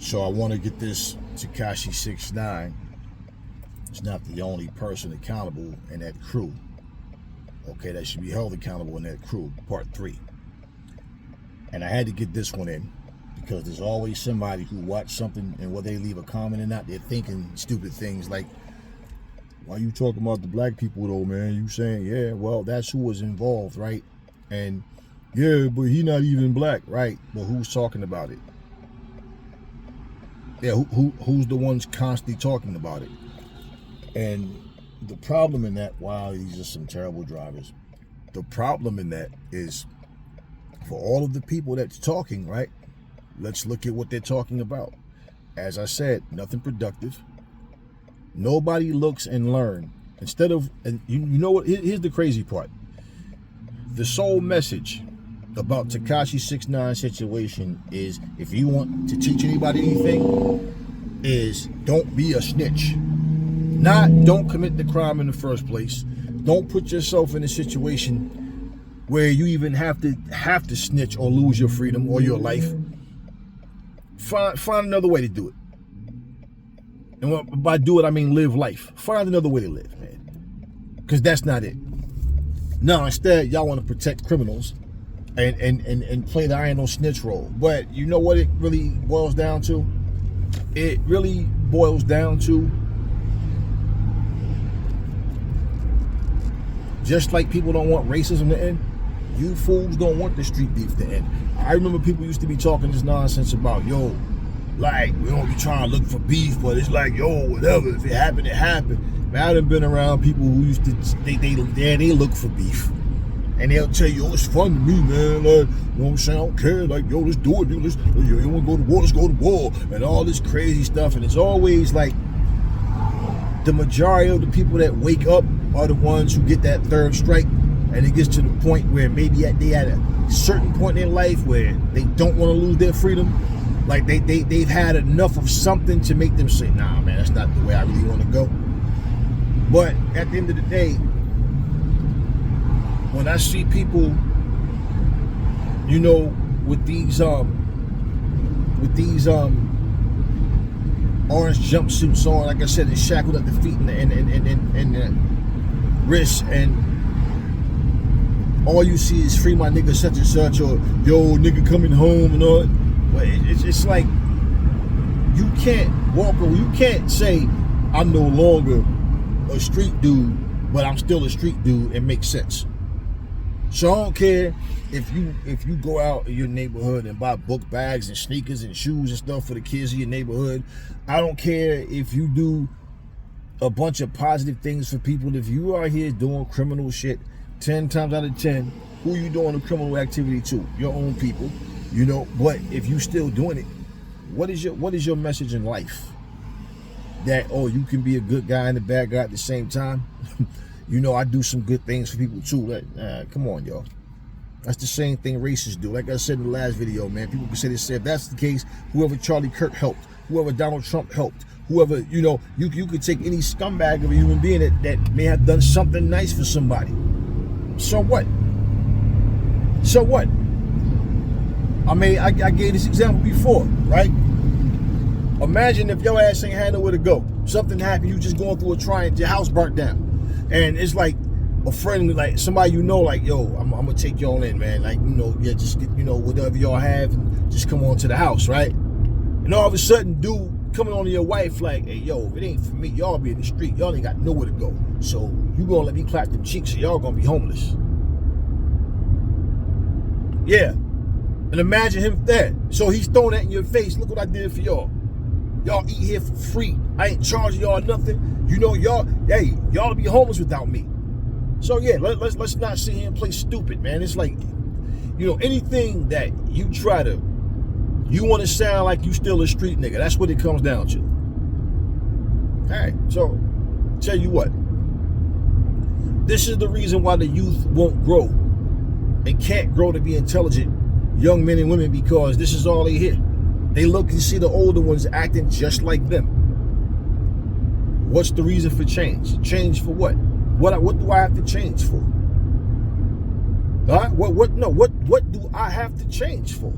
So I want to get this Tekashi 6ix9ine. It's not the only person accountable in that crew. Okay, that should be held accountable in that crew, part 3. And I had to get this one in because there's always somebody who watch something and whether they leave a comment or not, they're thinking stupid things like, why you talking about the black people though, man? You saying, yeah, well, that's who was involved, right? And yeah, but he not even black, right? But who's talking about it? Yeah, who's the ones constantly talking about it? And the problem in that, wow, these are some terrible drivers. The problem in that is for all of the people that's talking, right? Let's look at what they're talking about. As I said, nothing productive. Nobody looks and learn. Instead of, and you know what, here's the crazy part. The sole message about Tekashi 6ix9ine situation is, if you want to teach anybody anything, is don't be a snitch. Not don't commit the crime in the first place. Don't put yourself in a situation where you even have to snitch or lose your freedom or your life. Find another way to do it. And by do it, I mean live life. Find another way to live, man. Because that's not it. No, instead, y'all want to protect criminals and play the I ain't no snitch role. But you know what it really boils down to? It really boils down to, just like people don't want racism to end, you fools don't want the street beef to end. I remember people used to be talking this nonsense about, yo, like, we don't be trying to look for beef, but it's like, yo, whatever, if it happened, it happened. Man, I done been around people who used to, they look for beef. And they'll tell you, oh, it's fun to me, man. Like, you know what I'm saying? I don't care. Like, yo, let's do it, dude. You want to go to war, let's go to war. And all this crazy stuff. And it's always like, the majority of the people that wake up are the ones who get that third strike. And it gets to the point where maybe they at a certain point in their life where they don't want to lose their freedom. Like they've had enough of something to make them say, nah, man, that's not the way I really want to go. But at the end of the day, when I see people, you know, with these orange jumpsuits on, like I said, and shackled at the feet and the wrists, and all you see is free my nigga such and such, or yo nigga coming home and all. But it's like, you can't walk over, you can't say I'm no longer a street dude, but I'm still a street dude and make sense. So I don't care if you go out in your neighborhood and buy book bags and sneakers and shoes and stuff for the kids in your neighborhood. I don't care if you do a bunch of positive things for people. If you are here doing criminal shit, 10 times out of 10, who you doing a criminal activity to? Your own people, you know. But if you still doing it, what is your message in life? That, oh, you can be a good guy and a bad guy at the same time. You know, I do some good things for people too. Come on, y'all. That's the same thing racists do. Like I said in the last video, man, people can say this. If that's the case, whoever Charlie Kirk helped, whoever Donald Trump helped, whoever, you know, you could take any scumbag of a human being that may have done something nice for somebody. So what? So what? I mean, I gave this example before, right? Imagine if your ass ain't had nowhere to go. Something happened, you just going through a trial, your house burnt down. And it's like a friend, like somebody you know, like, yo, I'm gonna take y'all in, man. Like, you know, yeah, just get, you know, whatever y'all have, and just come on to the house, right? And all of a sudden, dude coming on to your wife, like, hey, yo, if it ain't for me, y'all be in the street. Y'all ain't got nowhere to go. So you gonna let me clap them cheeks, so y'all gonna be homeless. Yeah. And imagine him there. So he's throwing that in your face. Look what I did for y'all. Y'all eat here for free. I ain't charging y'all nothing. You know, y'all be homeless without me. So yeah, let's not sit here and play stupid, man. It's like, you know, anything that you try to, you want to sound like you still a street nigga. That's what it comes down to. All right, so tell you what. This is the reason why the youth won't grow and can't grow to be intelligent young men and women, because this is all they hear. They look and see the older ones acting just like them. What's the reason for change? Change for what? What do I have to change for? All right? What do I have to change for?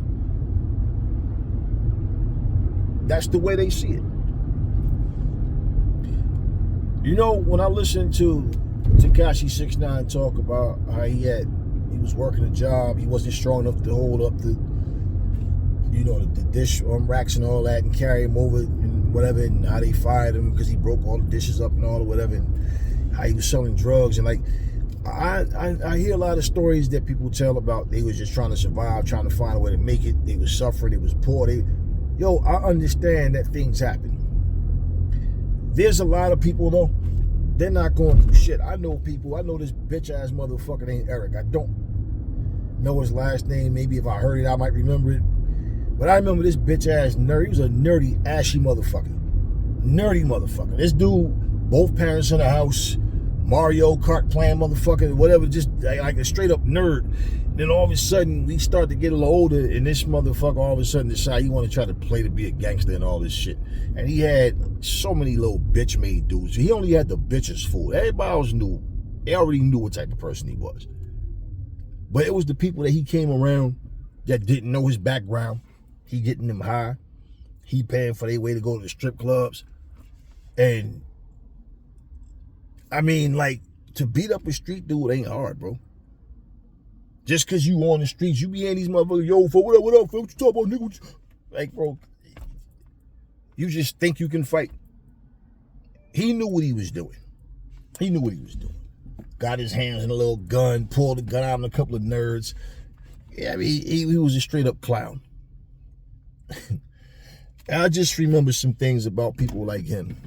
That's the way they see it. You know, when I listen to Tekashi 6ix9ine talk about how he was working a job, he wasn't strong enough to hold up the dish racks and all that and carry him over and whatever, and how they fired him because he broke all the dishes up and all or whatever, and how he was selling drugs. And like, I hear a lot of stories that people tell about they was just trying to survive, trying to find a way to make it. They was suffering, they was poor. I understand that things happen. There's a lot of people though, they're not going through shit. I know people, I know this bitch ass motherfucker named Eric. I don't know his last name. Maybe if I heard it, I might remember it. But I remember this bitch ass nerd. He was a nerdy, ashy motherfucker. Nerdy motherfucker. This dude, both parents in the house, Mario Kart playing motherfucker, whatever, just like a straight up nerd. Then all of a sudden, we start to get a little older, and this motherfucker all of a sudden decide he want to try to play to be a gangster and all this shit. And he had so many little bitch made dudes. He only had the bitches fooled. Everybody else knew. They already knew what type of person he was. But it was the people that he came around that didn't know his background. He getting them high. He paying for their way to go to the strip clubs. And I mean, like, to beat up a street dude ain't hard, bro. Just because you on the streets, you be in these motherfuckers, yo, for what up, what you talk about, nigga? Like, bro, you just think you can fight. He knew what he was doing. He knew what he was doing. Got his hands in a little gun, pulled the gun out on a couple of nerds. Yeah, I mean, he was a straight up clown. And I just remember some things about people like him.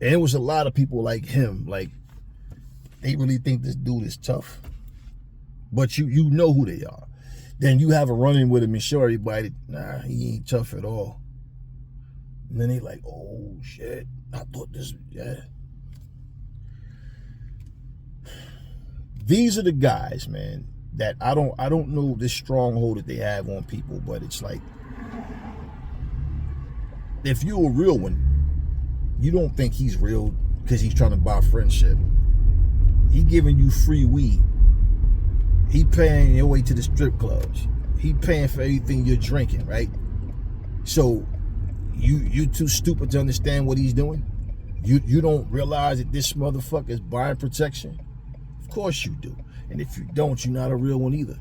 And it was a lot of people like him, like, they really think this dude is tough. But you know who they are. Then you have a run-in with him and show everybody, nah, he ain't tough at all. And then they like, oh shit, I thought this, yeah. These are the guys, man, that I don't know this stronghold that they have on people, but it's like, if you're a real one, you don't think he's real because he's trying to buy friendship. He giving you free weed. He paying your way to the strip clubs. He paying for everything you're drinking, right? So you too stupid to understand what he's doing? You don't realize that this motherfucker is buying protection? Of course you do. And if you don't, you're not a real one either.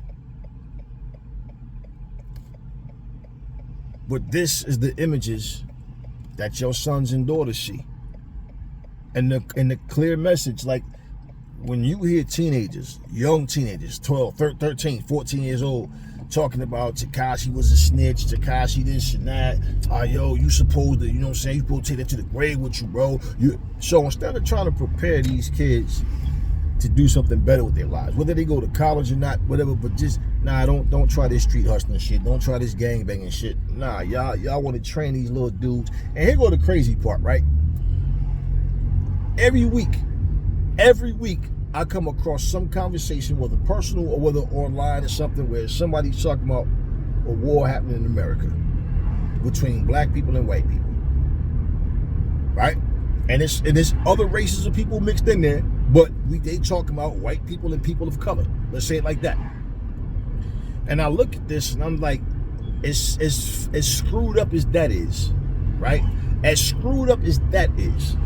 But this is the images that your sons and daughters see. And the clear message, like, when you hear teenagers, young teenagers, 12, 13, 14 years old, talking about Tekashi was a snitch, Tekashi this and that, yo, you supposed to, you know what I'm saying, you supposed to take that to the grave with you, bro. So instead of trying to prepare these kids to do something better with their lives, whether they go to college or not, whatever, but just, nah, don't try this street hustling shit, don't try this gang banging shit. Nah, y'all want to train these little dudes. And here go the crazy part, right? Every week, I come across some conversation, whether personal or whether online or something, where somebody's talking about a war happening in America between black people and white people, right? And it's other races of people mixed in there, but they talking about white people and people of color. Let's say it like that. And I look at this and I'm like, as screwed up as that is, right? As screwed up as that is,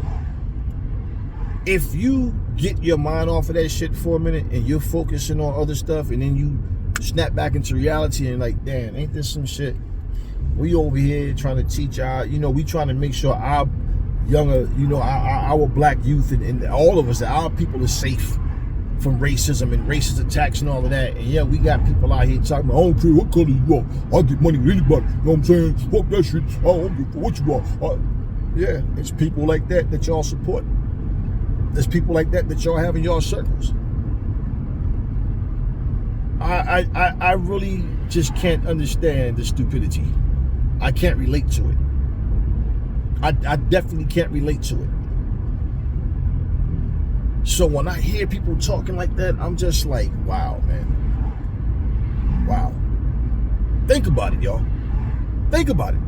if you get your mind off of that shit for a minute and you're focusing on other stuff, and then you snap back into reality and like, damn, ain't this some shit? We over here trying to teach we trying to make sure our younger, our black youth and all of us, that our people are safe from racism and racist attacks and all of that. And yeah, we got people out here talking about, I don't care what color you are, I'll get money with anybody. You know what I'm saying? Fuck that shit. I don't give a what you are. Yeah, it's people like that y'all support. There's people like that y'all have in your circles. I really just can't understand the stupidity. I can't relate to it. I definitely can't relate to it. So when I hear people talking like that, I'm just like, wow, man. Wow. Think about it, y'all. Think about it.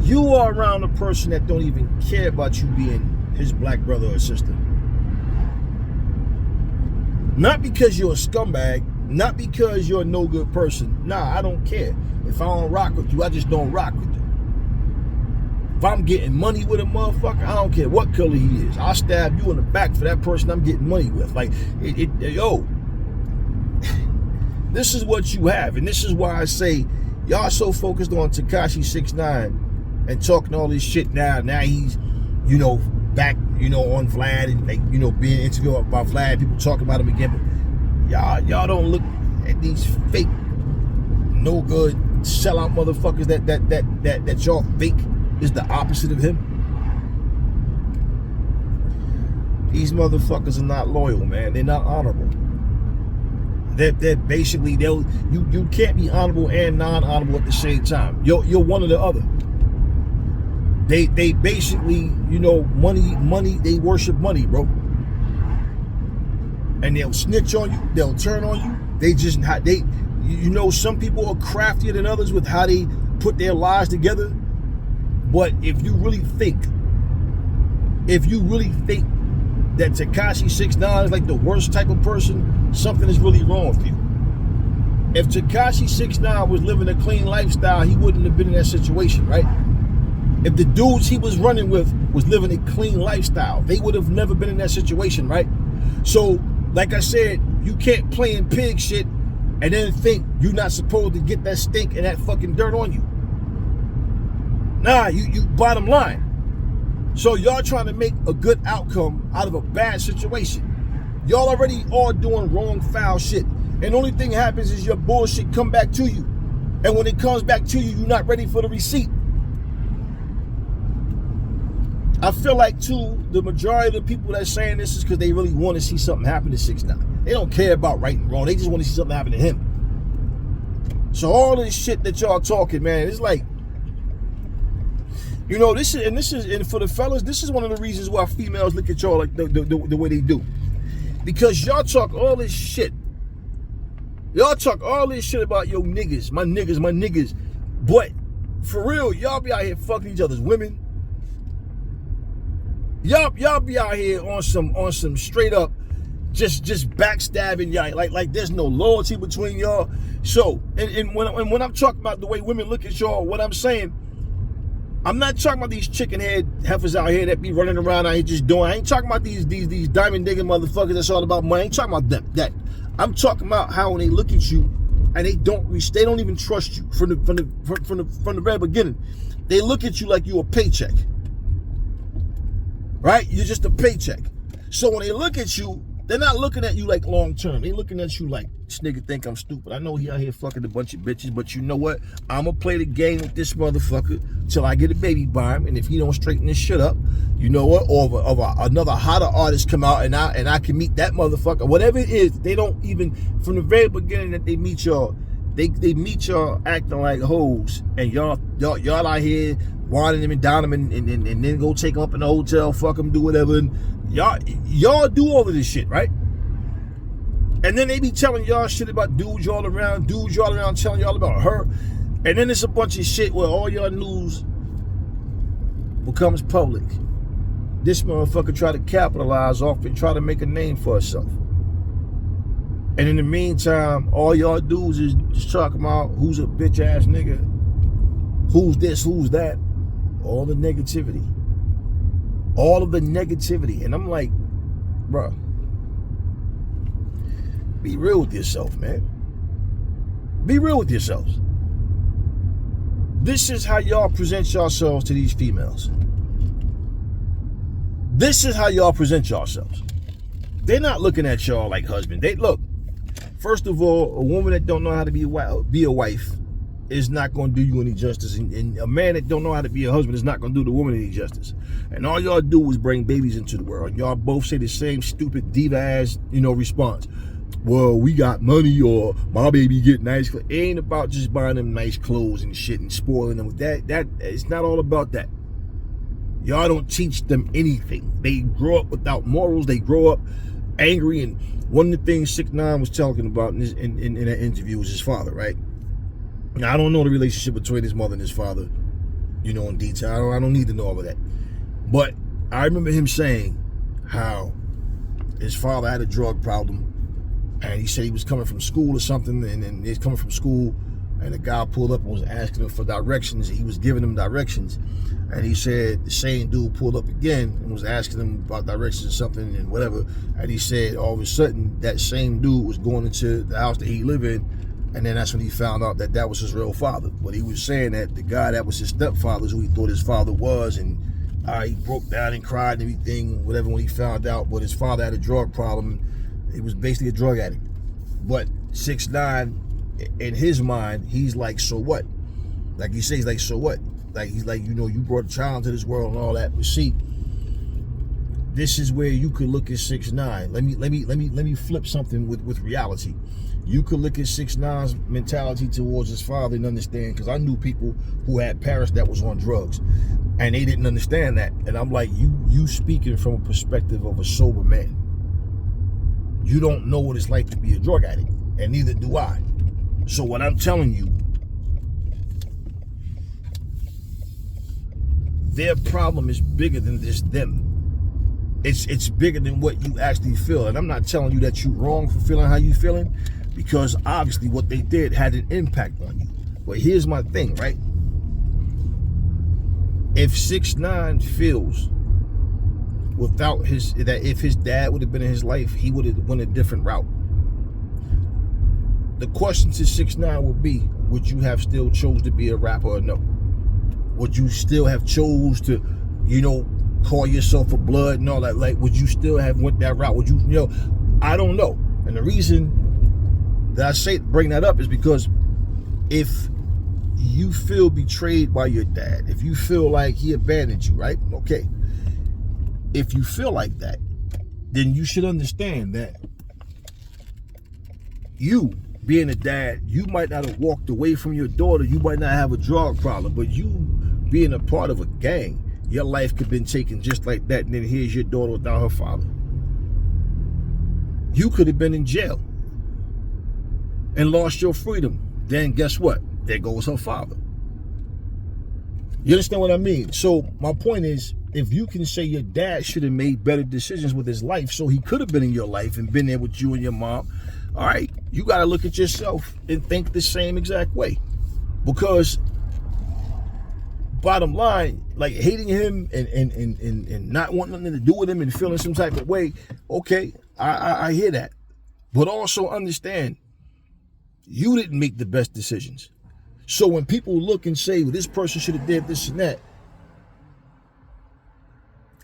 You are around a person that don't even care about you being his black brother or sister. Not because you're a scumbag, Not because you're a no good person. Nah, I don't care. If I don't rock with you, I just don't rock with you. If I'm getting money with a motherfucker, I don't care what color he is. I'll stab you in the back for that person I'm getting money with. Like, yo, this is what you have. And this is why I say, y'all so focused on Tekashi 6ix9ine and talking all this shit now. Now he's, back, on Vlad and, like, being interviewed by Vlad. People talking about him again. But y'all don't look at these fake, no good, sellout motherfuckers that y'all fake is the opposite of him. These motherfuckers are not loyal, man. They're not honorable. They're basically, you can't be honorable and non-honorable at the same time. You're one or the other. They basically, money, they worship money, bro. And they'll snitch on you, they'll turn on you. Some people are craftier than others with how they put their lives together. But if you really think that Tekashi 6ix9ine is like the worst type of person, something is really wrong with you. If Tekashi 6ix9ine was living a clean lifestyle, he wouldn't have been in that situation, right? If the dudes he was running with was living a clean lifestyle, they would have never been in that situation, right? So, like I said, you can't play in pig shit and then think you're not supposed to get that stink and that fucking dirt on you. Nah, you bottom line. So y'all trying to make a good outcome out of a bad situation. Y'all already all doing wrong, foul shit. And the only thing happens is your bullshit come back to you. And when it comes back to you, you're not ready for the receipt. I feel like, too, the majority of the people that's saying this is because they really want to see something happen to 6ix9ine. They don't care about right and wrong. They just want to see something happen to him. So all this shit that y'all talking, man, it's like, this is for the fellas, this is one of the reasons why females look at y'all like the way they do. Because y'all talk all this shit. Y'all talk all this shit about your niggas, my niggas. But for real, y'all be out here fucking each other's women. Y'all be out here on some straight up just backstabbing y'all. Like there's no loyalty between y'all. So, and when I'm talking about the way women look at y'all, what I'm saying, I'm not talking about these chicken head heifers out here that be running around out here just doing. I ain't talking about these diamond digging motherfuckers that's all about money. I ain't talking about them. That I'm talking about how when they look at you and they don't even trust you from the very beginning. They look at you like you a paycheck. Right? You're just a paycheck. So when they look at you, they're not looking at you like long term. They looking at you like, this nigga think I'm stupid. I know he out here fucking a bunch of bitches, but you know what? I'm gonna play the game with this motherfucker till I get a baby by him. And if he don't straighten this shit up, you know what? Or another hotter artist come out and I can meet that motherfucker. Whatever it is, they don't even, from the very beginning that they meet y'all, they meet y'all acting like hoes. And y'all out here winding them and down them and then go take them up in the hotel, fuck them, do whatever. And y'all do all of this shit, right? And then they be telling y'all shit about dudes y'all around telling y'all about her. And then it's a bunch of shit where all y'all news becomes public. This motherfucker try to capitalize off it, try to make a name for herself. And in the meantime, all y'all dudes is just talking about who's a bitch ass nigga, who's this, who's that. All the negativity. All of the negativity. And I'm like, bro, be real with yourself, man. Be real with yourselves. This is how y'all present yourselves to these females. This is how y'all present yourselves. They're not looking at y'all like husband. They look, first of all, a woman that don't know how to be a wife is not going to do you any justice. And a man that don't know how to be a husband is not going to do the woman any justice. And all y'all do is bring babies into the world. And y'all both say the same stupid diva ass, response. Well, we got money, or my baby get nice clothes. It ain't about just buying them nice clothes and shit and spoiling them. That it's not all about that. Y'all don't teach them anything. They grow up without morals. They grow up angry. And one of the things 6ix9ine was talking about in that interview was his father, right? Now, I don't know the relationship between his mother and his father, in detail. I don't need to know all of that. But I remember him saying how his father had a drug problem. And he said he was coming from school or something, and then he's coming from school, and the guy pulled up and was asking him for directions. He was giving him directions, and he said the same dude pulled up again and was asking him about directions or something and whatever. And he said all of a sudden that same dude was going into the house that he lived in, and then that's when he found out that that was his real father. But he was saying that the guy that was his stepfather, who he thought his father was, and he broke down and cried and everything, whatever, when he found out. But his father had a drug problem. He was basically a drug addict. But 6ix9ine, in his mind, he's like, so what? Like he says, like, so what? Like, he's like, you know, you brought a child into this world and all that. But see, this is where you could look at 6ix9ine. Let me flip something with reality. You could look at 6ix9ine's mentality towards his father and understand, because I knew people who had parents that was on drugs, and they didn't understand that. And I'm like, you speaking from a perspective of a sober man. You don't know what it's like to be a drug addict, and neither do I. So what I'm telling you, their problem is bigger than just them. It's bigger than what you actually feel. And I'm not telling you that you're wrong for feeling how you feeling, because obviously what they did had an impact on you. But here's my thing, right? If 6ix9ine feels that if his dad would have been in his life, he would have went a different route. The question to 6ix9ine would be, would you have still chose to be a rapper or no? Would you still have chose to, you know, call yourself a blood and all that? Like, would you still have went that route? Would you, you know, I don't know. And the reason that I say bring that up is because if you feel betrayed by your dad, if you feel like he abandoned you, right? Okay. If you feel like that, then you should understand that you, being a dad, you might not have walked away from your daughter, you might not have a drug problem, but you being a part of a gang, your life could have been taken just like that, and then here's your daughter without her father. You could have been in jail and lost your freedom. Then guess what? There goes her father. You understand what I mean? So my point is, if you can say your dad should have made better decisions with his life, so he could have been in your life and been there with you and your mom, all right, you got to look at yourself and think the same exact way. Because bottom line, like hating him and not wanting nothing to do with him and feeling some type of way, okay, I hear that. But also understand, you didn't make the best decisions. So when people look and say, well, this person should have did this and that,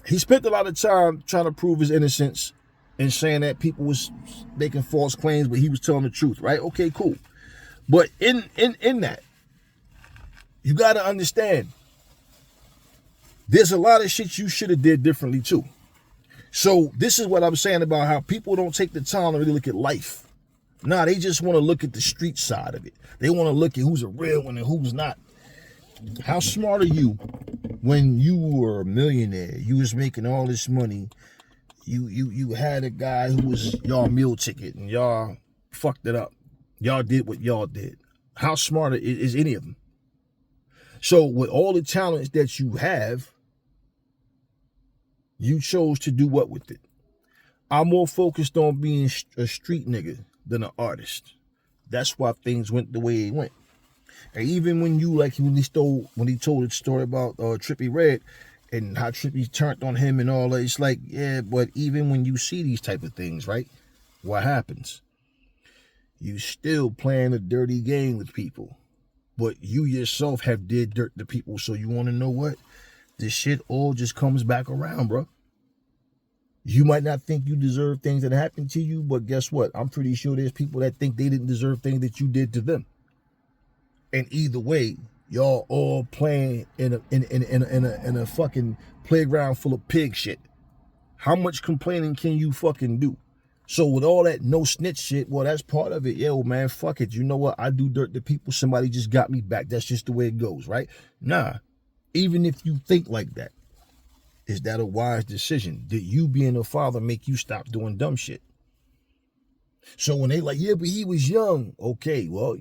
he spent a lot of time trying to prove his innocence and saying that people was making false claims, but he was telling the truth, right? Okay, cool. But in that, you got to understand, there's a lot of shit you should have did differently too. So this is what I'm saying about how people don't take the time to really look at life. Nah, they just want to look at the street side of it. They want to look at who's a real one and who's not. How smart are you when you were a millionaire? You was making all this money. You had a guy who was y'all meal ticket and y'all fucked it up. Y'all did what y'all did. How smart is any of them? So with all the talents that you have, you chose to do what with it? I'm more focused on being a street nigga than an artist. That's why things went the way it went. And even when you, like when he told the story about Trippie Redd and how Trippie turned on him and all that, it's like, yeah, but even when you see these type of things, right, what happens? You still playing a dirty game with people, but you yourself have did dirt to people. So you want to know what? This shit all just comes back around, bro. You might not think you deserve things that happened to you, but guess what? I'm pretty sure there's people that think they didn't deserve things that you did to them. And either way, y'all all playing in a fucking playground full of pig shit. How much complaining can you fucking do? So with all that no snitch shit, well, that's part of it. Yo, man, fuck it. You know what? I do dirt to people. Somebody just got me back. That's just the way it goes, right? Nah. Even if you think like that, is that a wise decision? Did you being a father make you stop doing dumb shit? So when they like, yeah, but he was young. Okay, well,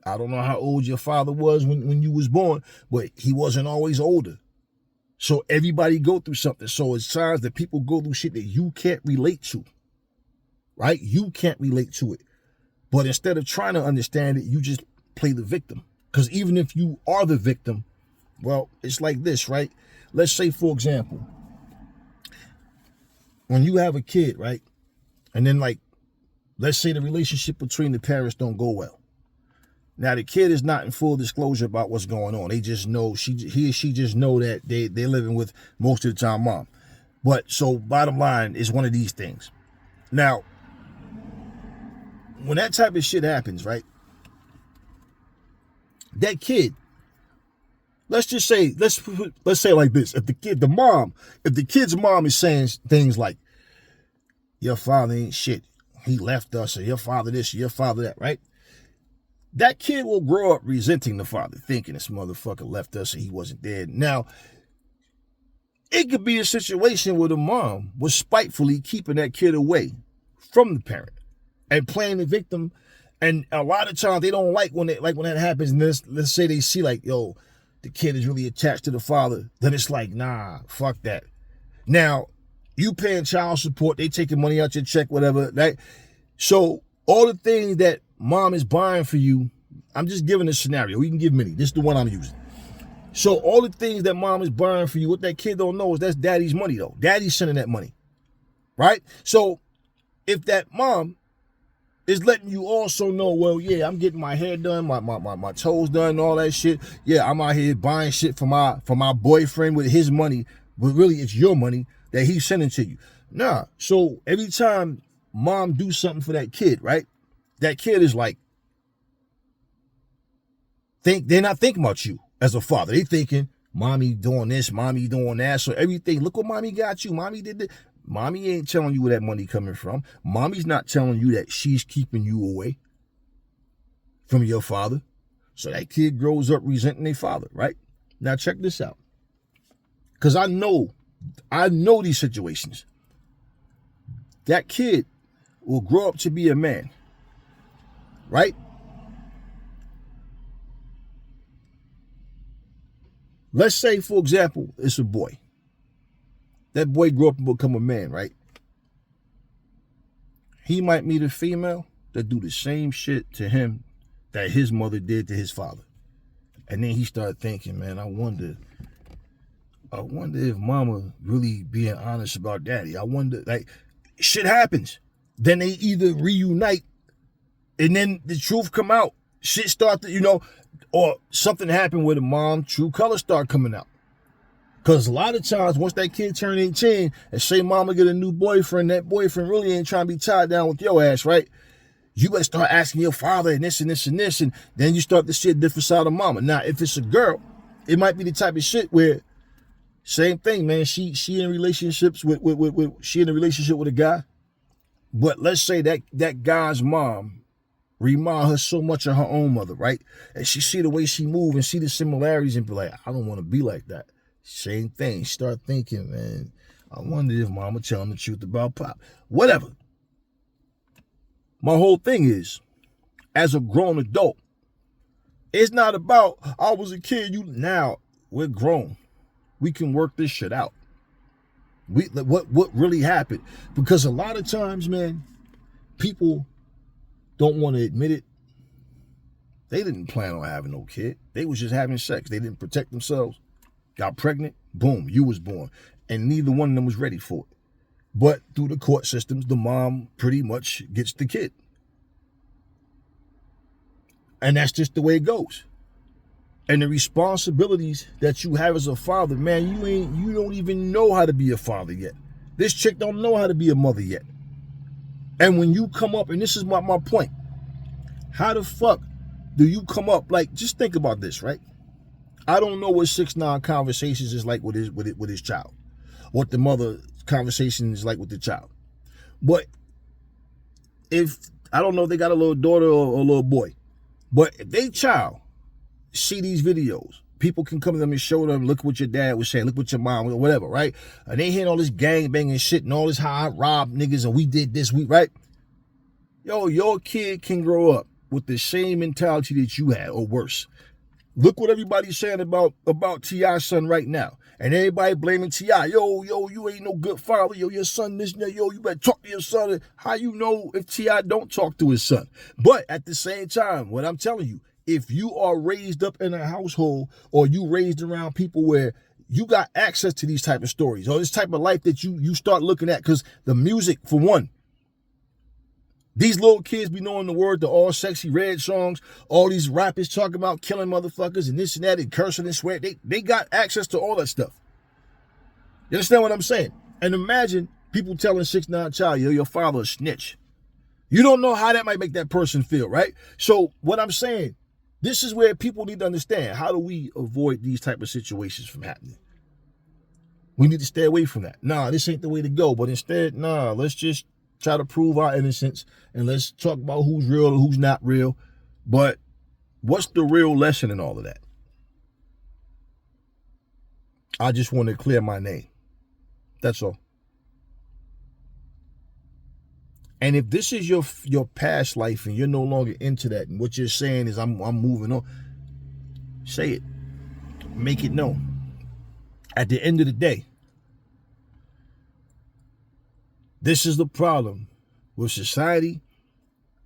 I don't know how old your father was when you was born, but he wasn't always older. So everybody go through something. So it's signs that people go through shit that you can't relate to. right? You can't relate to it. But instead of trying to understand it, you just play the victim. Because even if you are the victim, well, it's like this, right? Let's say, for example, when you have a kid, right? And then, like, let's say the relationship between the parents don't go well. Now, the kid is not in full disclosure about what's going on. They just know, he or she just know that they're living with, most of the time, mom. But, so, bottom line is one of these things. Now, when that type of shit happens, right? That kid, let's say it like this. If the kid's mom is saying things like, your father ain't shit, he left us, or your father this, or your father that, right? That kid will grow up resenting the father, thinking this motherfucker left us and he wasn't there. Now, it could be a situation where the mom was spitefully keeping that kid away from the parent and playing the victim. And a lot of times they don't like when that happens. And let's say they see like, yo, the kid is really attached to the father. Then it's like, nah, fuck that. Now, you paying child support, they taking money out your check, whatever, right? So all the things that mom is buying for you, I'm just giving a scenario. We can give many. This is the one I'm using. So all the things that mom is buying for you, what that kid don't know is that's daddy's money, though. Daddy's sending that money, right? So if that mom is letting you also know, well, yeah, I'm getting my hair done, my toes done, all that shit. Yeah, I'm out here buying shit for my boyfriend with his money, but really it's your money that he's sending to you. Nah. So every time mom do something for that kid, right? That kid is like, they're not thinking about you as a father. They thinking, mommy doing this, mommy doing that. So everything, look what mommy got you. Mommy did this. Mommy ain't telling you where that money coming from. Mommy's not telling you that she's keeping you away from your father. So that kid grows up resenting their father, right? Now check this out. Because I know these situations. That kid will grow up to be a man, right? Let's say, for example, it's a boy. That boy grew up and become a man, right? He might meet a female that do the same shit to him that his mother did to his father. And then he started thinking, man, I wonder if mama really being honest about daddy. I wonder, like, shit happens. Then they either reunite and then the truth come out. Shit start to, or something happened where the mom true colors start coming out. Because a lot of times, once that kid turn 18 and say mama get a new boyfriend, that boyfriend really ain't trying to be tied down with your ass, right? You better start asking your father and this and this and this, and then you start to see a different side of mama. Now, if it's a girl, it might be the type of shit where, same thing, man, she in relationships with she in a relationship with a guy, but let's say that guy's mom remind her so much of her own mother, right? And she see the way she move and see the similarities and be like, I don't want to be like that. Same thing. Start thinking, man, I wonder if mama telling the truth about pop. Whatever. My whole thing is, as a grown adult, it's not about, I was a kid, now we're grown. We can work this shit out. What really happened? Because a lot of times, man, people don't want to admit it. They didn't plan on having no kid. They was just having sex. They didn't protect themselves. Got pregnant, boom, you was born. And neither one of them was ready for it. But through the court systems, the mom pretty much gets the kid. And that's just the way it goes. And the responsibilities that you have as a father, man, you don't even know how to be a father yet. This chick don't know how to be a mother yet. And when you come up, and this is my point, how the fuck do you come up? Like, just think about this, right? I don't know what 6ix9ine conversations is like with his child, what the mother conversation is like with the child. But if I don't know if they got a little daughter or a little boy, but if they child see these videos, people can come to them and show them, look what your dad was saying, look what your mom, or whatever, right? And they hearing all this gang banging shit and all this how I robbed niggas and we did this, right? Yo, your kid can grow up with the same mentality that you had or worse. Look what everybody's saying about T.I.'s son right now. And everybody blaming T.I. Yo, you ain't no good father. Yo, your son this and that. Yo, you better talk to your son. How you know if T.I. don't talk to his son? But at the same time, what I'm telling you, if you are raised up in a household or you raised around people where you got access to these type of stories or this type of life that you start looking at, because the music, for one, these little kids be knowing the word to All Sexy Red songs. All these rappers talking about killing motherfuckers and this and that and cursing and swearing. They got access to all that stuff. You understand what I'm saying? And imagine people telling 6ix9ine child, yo, your father a snitch. You don't know how that might make that person feel, right? So what I'm saying, this is where people need to understand. How do we avoid these type of situations from happening? We need to stay away from that. Nah, this ain't the way to go. But instead, let's just try to prove our innocence and let's talk about who's real and who's not real. But what's the real lesson in all of that? I just want to clear my name. That's all. And if this is your past life and you're no longer into that, and what you're saying is I'm moving on, say it. Make it known. At the end of the day, this is the problem with society,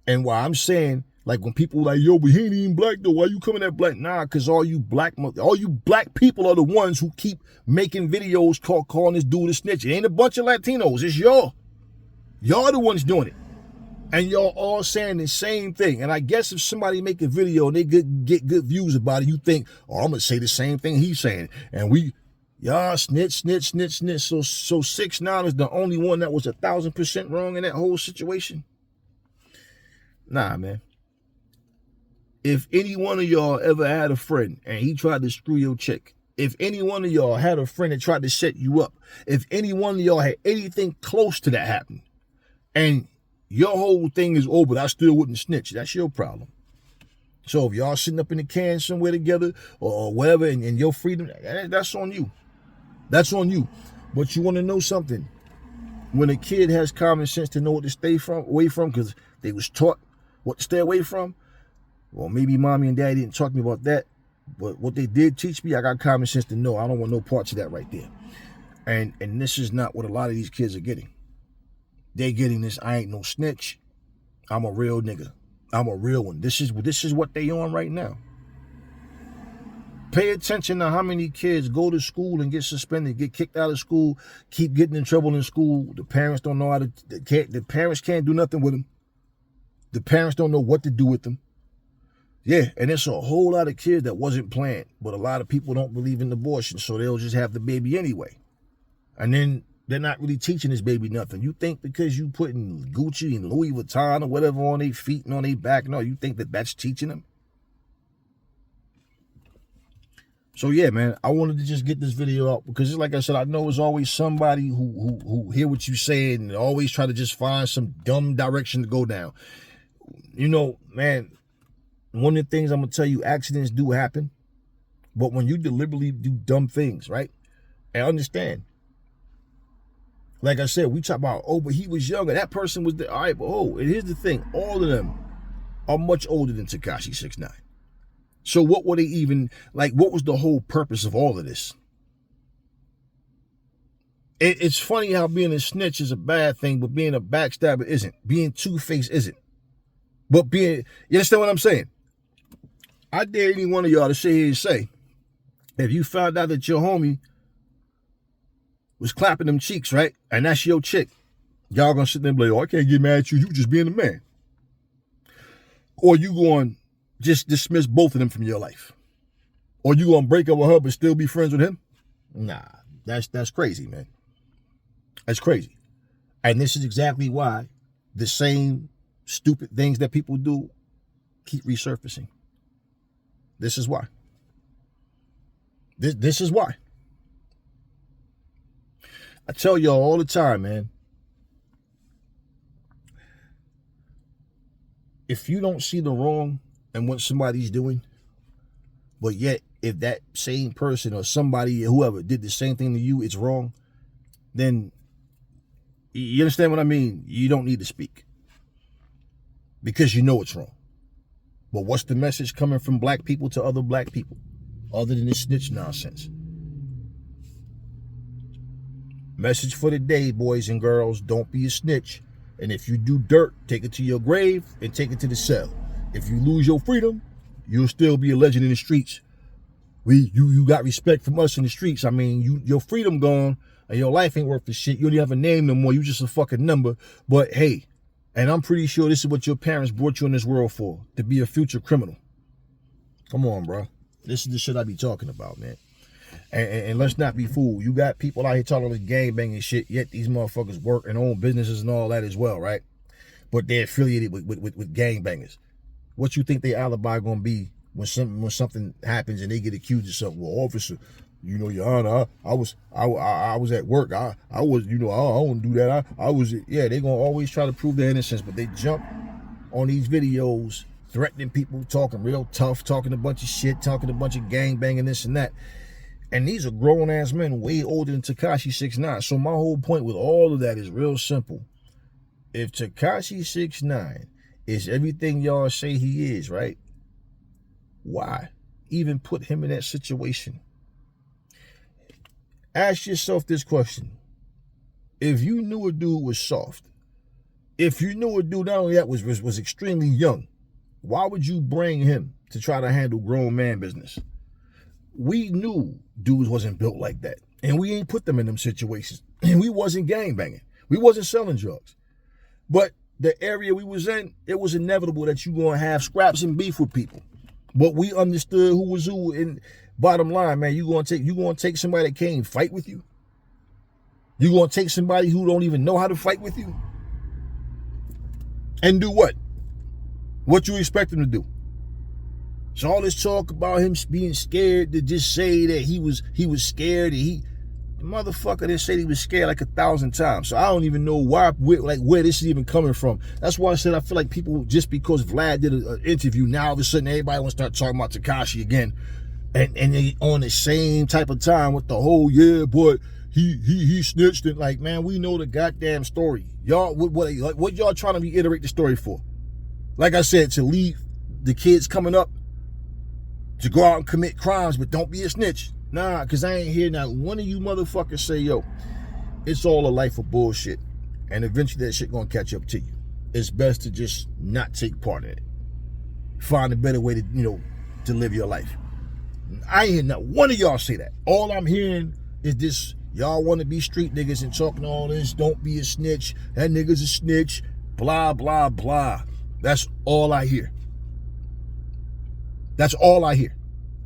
and why I'm saying, like, when people like, yo, but he ain't even black though, why you coming at black? Nah, because all you black people are the ones who keep making videos calling this dude a snitch. It ain't a bunch of Latinos, it's y'all. Y'all the ones doing it. And y'all all saying the same thing. And I guess if somebody make a video and they get good views about it, you think, oh, I'm going to say the same thing he's saying. And y'all snitch. So 6ix9ine is the only one that was 1,000% wrong in that whole situation? Nah, man. If any one of y'all ever had a friend and he tried to screw your chick, if any one of y'all had a friend that tried to set you up, if any one of y'all had anything close to that happen, and your whole thing is, oh, but I still wouldn't snitch, that's your problem. So if y'all sitting up in the can somewhere together or whatever, and your freedom, that's on you. That's on you. But you want to know something? When a kid has common sense to know what to stay away from, because they was taught what to stay away from, well, maybe mommy and daddy didn't talk to me about that, but what they did teach me, I got common sense to know. I don't want no parts of that right there. And this is not what a lot of these kids are getting. They're getting this, I ain't no snitch. I'm a real nigga. I'm a real one. This is what they on right now. Pay attention to how many kids go to school and get suspended, get kicked out of school, keep getting in trouble in school. The parents don't know the parents can't do nothing with them. The parents don't know what to do with them. Yeah, and it's a whole lot of kids that wasn't planned, but a lot of people don't believe in abortion, so they'll just have the baby anyway. And then they're not really teaching this baby nothing. You think because you putting Gucci and Louis Vuitton or whatever on their feet and on their back, no, you think that that's teaching them? So yeah, man, I wanted to just get this video out because, like I said, I know there's always somebody who hear what you say and always try to just find some dumb direction to go down. You know, man, one of the things I'm gonna tell you, accidents do happen, but when you deliberately do dumb things, right? And understand, like I said, we talk about, oh, but he was younger. That person was the, all right, but oh, and here's the thing, all of them are much older than Tekashi 6ix9ine. So what were they even, like, what was the whole purpose of all of this? It's funny how being a snitch is a bad thing, but being a backstabber isn't. Being two-faced isn't. But being, you understand what I'm saying? I dare any one of y'all to sit here and say, if you found out that your homie was clapping them cheeks, right? And that's your chick, y'all gonna sit there and be like, oh, I can't get mad at you. You just being a man. Or you going just dismiss both of them from your life. Or you gonna break up with her but still be friends with him? Nah, that's crazy, man. That's crazy. And this is exactly why the same stupid things that people do keep resurfacing. This is why. This is why. I tell y'all all the time, man. If you don't see the wrong in what somebody's doing, but yet if that same person or somebody, whoever, did the same thing to you, it's wrong, then you understand what I mean? You don't need to speak because you know it's wrong. But what's the message coming from black people to other black people? Other than this snitch nonsense. Message for the day, boys and girls, don't be a snitch. And if you do dirt, take it to your grave and take it to the cell. If you lose your freedom, you'll still be a legend in the streets. You got respect from us in the streets. I mean, your freedom gone and your life ain't worth the shit. You don't even have a name no more. You just a fucking number. But hey, and I'm pretty sure this is what your parents brought you in this world for, to be a future criminal. Come on, bro. This is the shit I be talking about, man. And let's not be fooled. You got people out here talking this gangbanging shit, yet these motherfuckers work and own businesses and all that as well, right? But they're affiliated with gangbangers. What you think their alibi gonna be when something happens and they get accused of something? Well, officer, you know, Your Honor, I was at work. I was, you know, I don't do that. I was, yeah. They gonna always try to prove their innocence, but they jump on these videos threatening people, talking real tough, talking a bunch of shit, talking a bunch of gangbanging, this and that. And these are grown-ass men way older than Tekashi 6ix9ine. So my whole point with all of that is real simple. If Tekashi 6ix9ine is everything y'all say he is, right? Why even put him in that situation? Ask yourself this question. If you knew a dude was soft, if you knew a dude not only that was extremely young, why would you bring him to try to handle grown man business? We knew dudes wasn't built like that. And we ain't put them in them situations. And we wasn't gangbanging. We wasn't selling drugs. But the area we was in, it was inevitable that you gonna have scraps and beef with people. But we understood who was who. And bottom line, man, you gonna take somebody that can't fight with you? You gonna take somebody who don't even know how to fight with you? And do what? What you expect him to do? So all this talk about him being scared to just say that he was scared, and the motherfucker didn't say he was scared like 1,000 times. So I don't even know where this is even coming from. That's why I said I feel like people, just because Vlad did an interview, now all of a sudden everybody wants to start talking about Tekashi again, and they on the same type of time with the whole, yeah, but he snitched it. Like, man, we know the goddamn story. Y'all, what y'all trying to reiterate the story for? Like I said, to leave the kids coming up to go out and commit crimes, but don't be a snitch. Nah, because I ain't hear not one of you motherfuckers say, yo, it's all a life of bullshit. And eventually that shit gonna catch up to you. It's best to just not take part in it. Find a better way to, you know, to live your life. I ain't hear not one of y'all say that. All I'm hearing is this, y'all want to be street niggas and talking all this, don't be a snitch, that nigga's a snitch, blah, blah, blah. That's all I hear. That's all I hear.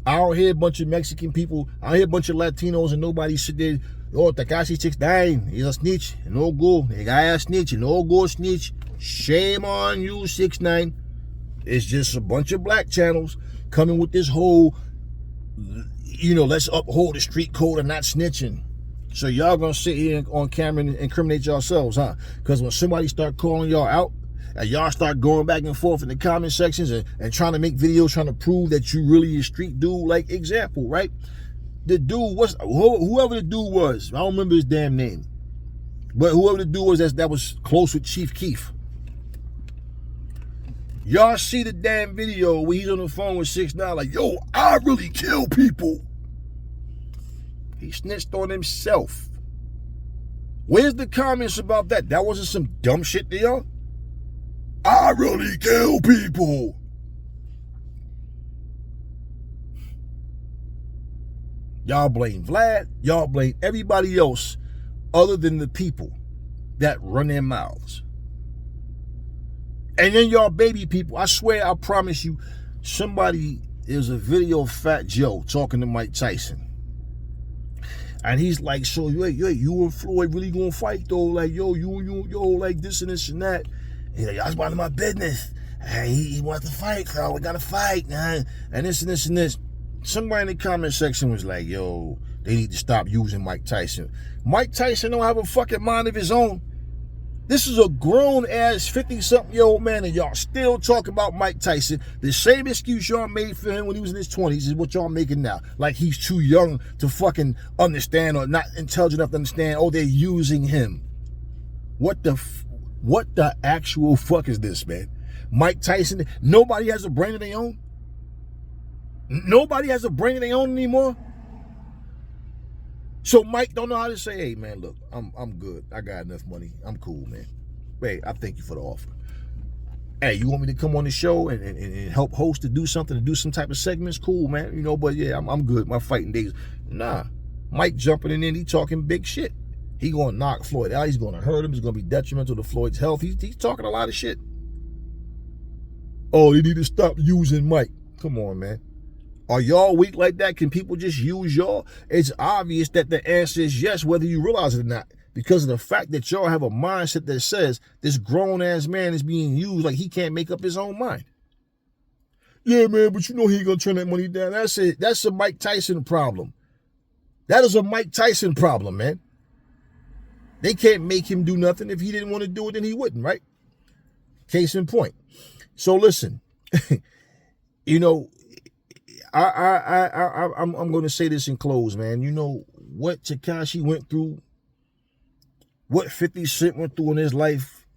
I don't hear a bunch of Mexican people. I hear a bunch of Latinos and nobody sit there, oh, Tekashi 6ix9ine, he's a snitch, no go. The guy a snitch, no go snitch. Shame on you, 6ix9ine. It's just a bunch of black channels coming with this whole, you know, let's uphold the street code and not snitching. So y'all gonna sit here on camera and incriminate yourselves, huh? Because when somebody start calling y'all out, and y'all start going back and forth in the comment sections and trying to make videos trying to prove that you really a street dude. Like, example, right? The dude was, whoever the dude was, I don't remember his damn name, but whoever the dude was that was close with Chief Keef. Y'all see the damn video where he's on the phone with 6ix9ine like, yo, I really kill people. He snitched on himself. Where's the comments about that? That wasn't some dumb shit to y'all? I really kill people. Y'all blame Vlad. Y'all blame everybody else other than the people that run their mouths. And then y'all baby people, I swear, I promise you, there's a video of Fat Joe talking to Mike Tyson. And he's like, so, you and Floyd really gonna fight though? Like, yo, like this and this and that. He's like, I was minding my business. And he wants to fight, so we gotta fight, man. And this and this and this. Somebody in the comment section was like, yo, they need to stop using Mike Tyson. Mike Tyson don't have a fucking mind of his own. This is a grown-ass 50-something-year-old man, and y'all still talking about Mike Tyson. The same excuse y'all made for him when he was in his 20s is what y'all making now. Like he's too young to fucking understand or not intelligent enough to understand, oh, they're using him. What the actual fuck is this, man? Mike Tyson. Nobody has a brain of their own. Nobody has a brain of their own anymore. So Mike don't know how to say, hey man, look, I'm good. I got enough money. I'm cool, man. Hey, I thank you for the offer. Hey, you want me to come on the show and help host to do something, to do some type of segments? Cool, man. You know, but yeah, I'm good. My fighting days. Nah. Mike jumping in, he talking big shit. He gonna knock Floyd out. He's gonna hurt him. It's gonna be detrimental to Floyd's health. He's talking a lot of shit. Oh, they need to stop using Mike. Come on, man. Are y'all weak like that? Can people just use y'all? It's obvious that the answer is yes, whether you realize it or not. Because of the fact that y'all have a mindset that says this grown-ass man is being used like he can't make up his own mind. Yeah, man, but you know he ain't gonna turn that money down. That's it. That's a Mike Tyson problem. That is a Mike Tyson problem, man. They can't make him do nothing. If he didn't want to do it, then he wouldn't, right? Case in point. So listen, you know, I'm going to say this in close, man. You know what Tekashi went through, what 50 Cent went through in his life.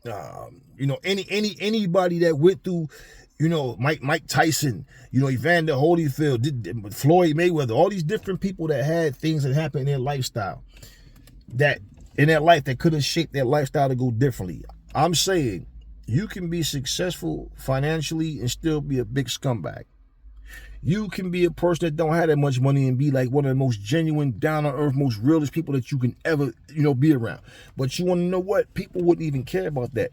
You know, anybody that went through, you know, Mike Tyson, you know, Evander Holyfield, Floyd Mayweather, all these different people that had things that happened in their lifestyle, that in their life that could have shaped their lifestyle to go differently. I'm saying you can be successful financially and still be a big scumbag. You can be a person that don't have that much money and be like one of the most genuine, down-to-earth, most realest people that you can ever, you know, be around. But you want to know what? People wouldn't even care about that.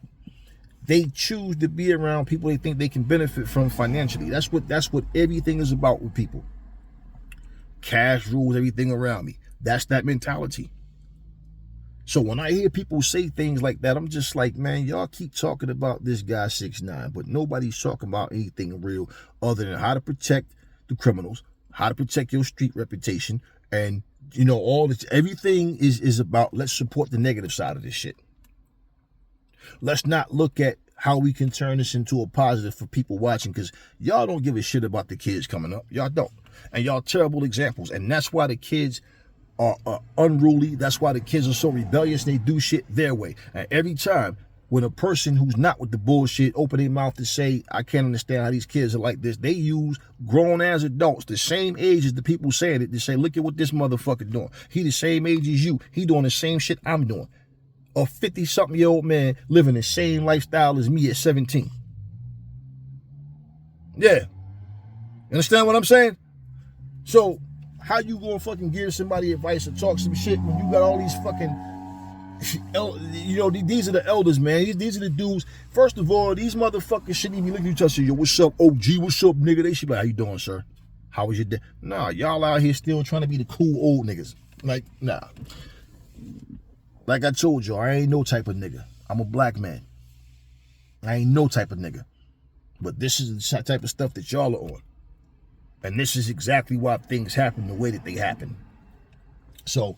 They choose to be around people they think they can benefit from financially. That's what everything is about with people. Cash rules everything around me. That's that mentality. So when I hear people say things like that, I'm just like, man, y'all keep talking about this guy 6ix9ine, but nobody's talking about anything real other than how to protect the criminals, how to protect your street reputation, and you know, all this, everything is about let's support the negative side of this shit. Let's not look at how we can turn this into a positive for people watching, because y'all don't give a shit about the kids coming up. Y'all don't. And y'all terrible examples. And that's why the kids are unruly. That's why the kids are so rebellious and they do shit their way. And every time when a person who's not with the bullshit open their mouth to say, I can't understand how these kids are like this, they use grown as adults, the same age as the people saying it, to say, look at what this motherfucker doing. He the same age as you. He doing the same shit I'm doing. A 50-something-year-old man living the same lifestyle as me at 17. Yeah. You understand what I'm saying? So how you gonna fucking give somebody advice or talk some shit when you got all these fucking, you know, these are the elders, man. These are the dudes. First of all, these motherfuckers shouldn't even look at each other and say, yo, what's up, OG? What's up, nigga? They should be like, how you doing, sir? How was your day? Nah, y'all out here still trying to be the cool old niggas. Like, nah. Like I told you, I ain't no type of nigga. I'm a black man. I ain't no type of nigga. But this is the type of stuff that y'all are on. And this is exactly why things happen the way that they happen. So,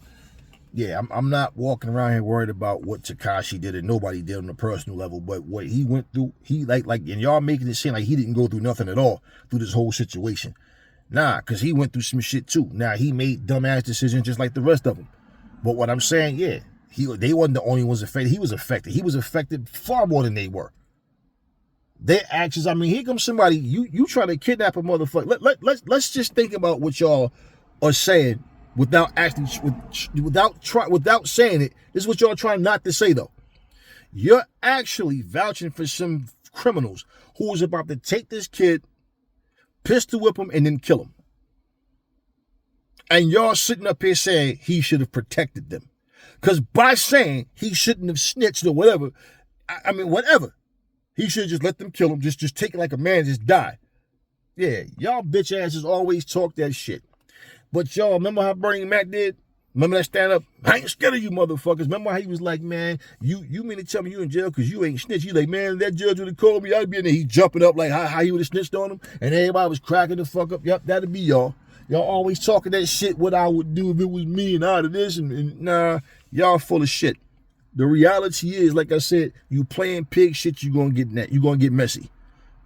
yeah, I'm not walking around here worried about what Tekashi did and nobody did on a personal level. But what he went through, he like, and y'all making it seem like he didn't go through nothing at all through this whole situation. Nah, because he went through some shit too. Now, he made dumbass decisions just like the rest of them. But what I'm saying, yeah, they wasn't the only ones affected. He was affected. He was affected far more than they were. Their actions, I mean, here comes somebody, you try to kidnap a motherfucker. Let's just think about what y'all are saying without actually, without saying it. This is what y'all trying not to say, though. You're actually vouching for some criminals who was about to take this kid, pistol whip him, and then kill him. And y'all sitting up here saying he should have protected them. Because by saying he shouldn't have snitched or whatever, I mean, whatever. He should have just let them kill him. Just take it like a man, just die. Yeah, y'all bitch asses always talk that shit. But y'all, remember how Bernie Mac did? Remember that stand-up? I ain't scared of you motherfuckers. Remember how he was like, man, you mean to tell me you in jail because you ain't snitched? You like, man, that judge would have called me. I'd be in there. He jumping up like how he would have snitched on him. And everybody was cracking the fuck up. Yep, that'd be y'all. Y'all always talking that shit, what I would do if it was me and out of this. And nah, y'all full of shit. The reality is, like I said, you playing pig shit, you're going to get messy.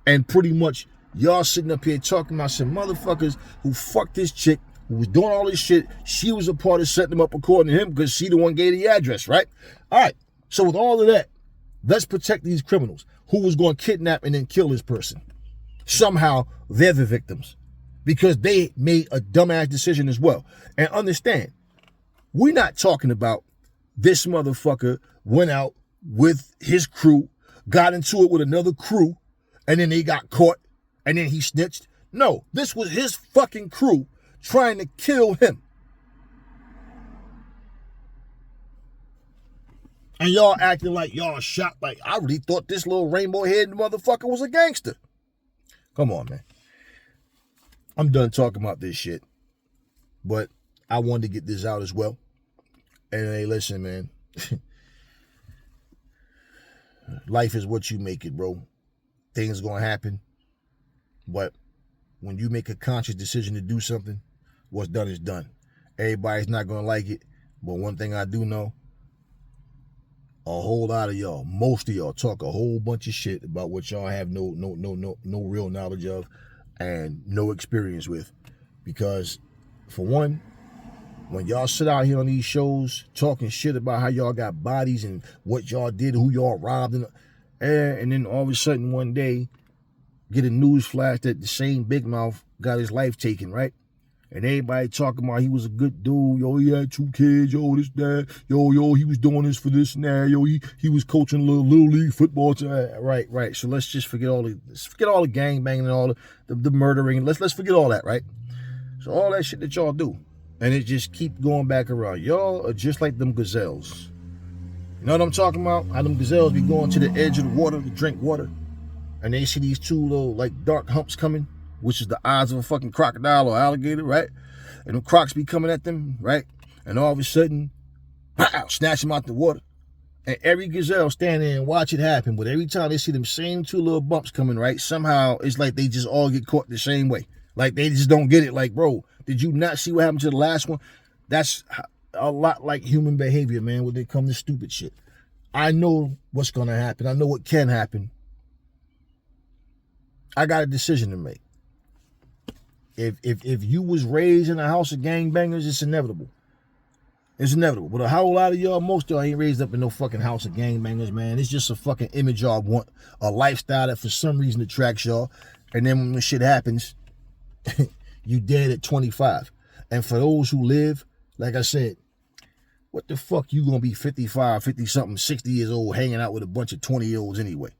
And pretty much, y'all sitting up here talking about some motherfuckers who fucked this chick, who was doing all this shit. She was a part of setting them up according to him because she the one gave the address, right? All right. So with all of that, let's protect these criminals. who was going to kidnap and then kill this person. Somehow they're the victims because they made a dumbass decision as well. And understand, we're not talking about this motherfucker went out with his crew, got into it with another crew, and then they got caught, and then he snitched. No, this was his fucking crew trying to kill him. And y'all acting like y'all shot. Like, I really thought this little rainbow-headed motherfucker was a gangster. Come on, man. I'm done talking about this shit. But I wanted to get this out as well. And hey, listen, man. Life is what you make it, bro. Things gonna happen. But when you make a conscious decision to do something, what's done is done. Everybody's not gonna like it. But one thing I do know, a whole lot of y'all, most of y'all, talk a whole bunch of shit about what y'all have no real knowledge of and no experience with. Because, for one, when y'all sit out here on these shows talking shit about how y'all got bodies and what y'all did, who y'all robbed, and then all of a sudden one day get a news flash that the same Big Mouth got his life taken, right? And everybody talking about he was a good dude. Yo, he had 2 kids. Yo, this, that. Yo, he was doing this for this and that. Yo, he was coaching little league football. Right. So let's just forget all the gangbanging and all the murdering. Let's forget all that, right? So all that shit that y'all do, and it just keep going back around. Y'all are just like them gazelles. You know what I'm talking about? How them gazelles be going to the edge of the water to drink water, and they see these 2 little like dark humps coming, which is the eyes of a fucking crocodile or alligator, right? And them crocs be coming at them, right? And all of a sudden, snatch them out the water. And every gazelle stand there and watch it happen. But every time they see them same 2 little bumps coming, right? Somehow it's like they just all get caught the same way. Like they just don't get it. Like, bro, did you not see what happened to the last one? That's a lot like human behavior, man, when they come to stupid shit. I know what's going to happen. I know what can happen. I got a decision to make. If you was raised in a house of gangbangers, it's inevitable. It's inevitable. But a whole lot of y'all, most of y'all ain't raised up in no fucking house of gangbangers, man. It's just a fucking image y'all want, a lifestyle that for some reason attracts y'all. And then when shit happens, you dead at 25. And for those who live, like I said, what the fuck you gonna be 55, 50-something, 60 years old hanging out with a bunch of 20-year-olds anyway?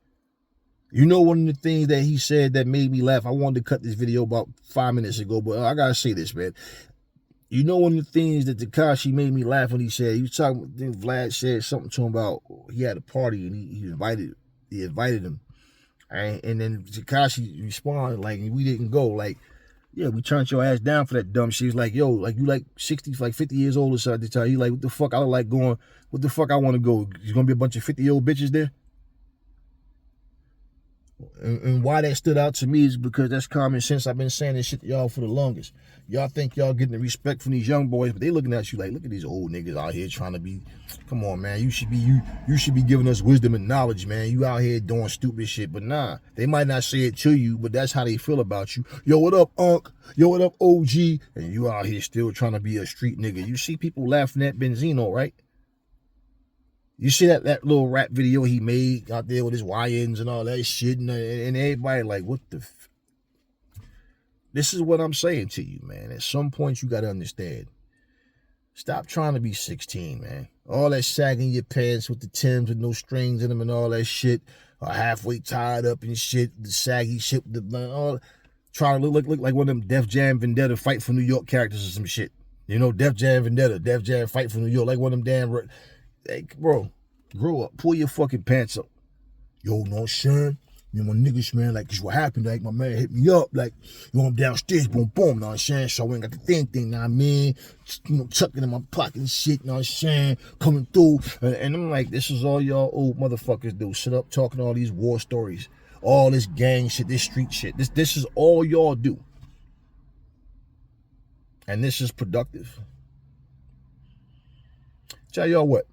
You know, one of the things that he said that made me laugh, I wanted to cut this video about 5 minutes ago, but I gotta say this, man. You know, one of the things that Tekashi made me laugh when he said, he was talking, then Vlad said something to him about, he had a party and he invited him. And then Tekashi responded, like, we didn't go, like, yeah, we turned your ass down for that dumb shit. He's like, yo, like, you like 60, like 50 years old or something at the time. He like, what the fuck I like going, what the fuck I want to go? There's gonna be a bunch of 50-year-old bitches there? And why that stood out to me is because that's common sense. I've been saying this shit to y'all for the longest. Y'all think y'all getting the respect from these young boys, but they looking at you like, look at these old niggas out here trying to be, come on, man. You should be giving us wisdom and knowledge, man. You out here doing stupid shit. But nah, they might not say it to you, but that's how they feel about you. Yo, what up, Unc? Yo, what up, OG? And you out here still trying to be a street nigga. You see people laughing at Benzino, right? You see that little rap video he made out there with his YNs and all that shit, and everybody like, what the This is what I'm saying to you, man. At some point, you got to understand. Stop trying to be 16, man. All that sagging your pants with the Timbs with no strings in them and all that shit, or halfway tied up and shit, the saggy shit, all trying to look like one of them Def Jam Vendetta Fight for New York characters or some shit. You know, Def Jam Vendetta, Def Jam Fight for New York, like one of them damn... Hey, bro, grow up. Pull your fucking pants up. Yo, know what I'm saying? You know, my niggas, man, like, this what happened. Like, my man hit me up. Like, you know, I'm downstairs, boom, boom, know what I'm saying? So I ain't got the thing, know what I mean? You know, tucking in my pocket and shit, know what I'm saying? Coming through. And I'm like, this is all y'all old motherfuckers do. Sit up talking all these war stories. All this gang shit, this street shit. This is all y'all do. And this is productive. Tell y'all what.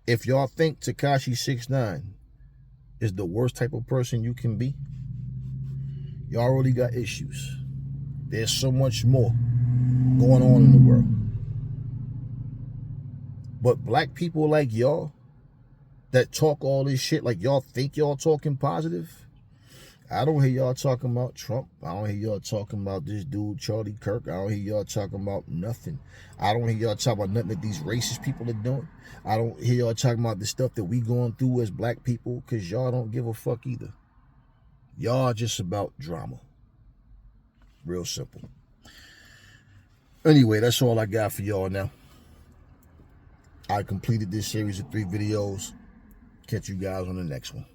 If y'all think Tekashi 6ix9ine is the worst type of person you can be, y'all already got issues. There's so much more going on in the world. But black people like y'all that talk all this shit, like y'all think y'all talking positive, I don't hear y'all talking about Trump. I don't hear y'all talking about this dude, Charlie Kirk. I don't hear y'all talking about nothing. I don't hear y'all talking about nothing that these racist people are doing. I don't hear y'all talking about the stuff that we going through as black people, because y'all don't give a fuck either. Y'all just about drama. Real simple. Anyway, that's all I got for y'all now. I completed this series of 3 videos. Catch you guys on the next one.